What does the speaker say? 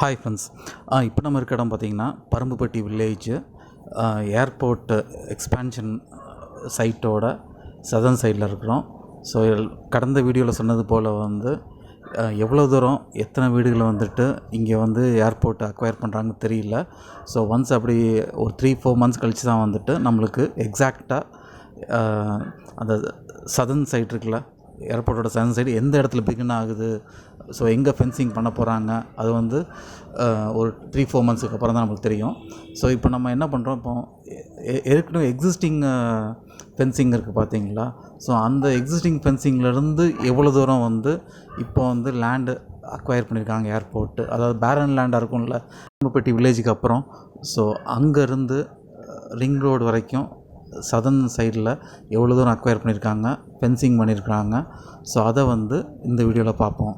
Hi friends. இப்போ நம்ம இருக்க இடம் பார்த்திங்கன்னா Parambuppatti village airport expansion சைட்டோட southern சைடில் இருக்கிறோம். ஸோ கடந்த வீடியோவில் சொன்னது போல் எவ்வளோ தூரம் எத்தனை வீடுகளை இங்கே ஏர்போர்ட் அக்வயர் பண்ணுறாங்கன்னு தெரியல. ஸோ ஒன்ஸ் அப்படி ஒரு 3-4 மந்த்ஸ் கழித்து தான் நம்மளுக்கு எக்ஸாக்டாக அந்த சதர்ன் சைட் இருக்குல்ல, ஏர்போர்ட்டோட சதர்ன் சைடு எந்த இடத்துல பிகின் ஆகுது, ஸோ எங்கே ஃபென்சிங் பண்ண போகிறாங்க, அது ஒரு 3-4 மந்த்ஸுக்கு அப்புறம் தான் நம்மளுக்கு தெரியும். ஸோ இப்போ நம்ம என்ன பண்ணுறோம், இப்போ ஏற்கனவே எக்ஸிஸ்டிங் ஃபென்சிங் இருக்குது பார்த்தீங்களா. ஸோ அந்த எக்ஸிஸ்டிங் ஃபென்சிங்லேருந்து எவ்வளோ தூரம் இப்போ லேண்டு அக்வயர் பண்ணியிருக்காங்க ஏர்போர்ட்டு, அதாவது பேரன் லேண்டாக இருக்கும்ல பரம்புப்பட்டி வில்லேஜுக்கு அப்புறம். ஸோ அங்கேருந்து ரிங் ரோடு வரைக்கும் சதர்ன் சைடில் எவ்வளோ தூரம் அக்வயர் பண்ணியிருக்காங்க, ஃபென்சிங் பண்ணியிருக்காங்க. ஸோ அதை இந்த வீடியோவில் பார்ப்போம்.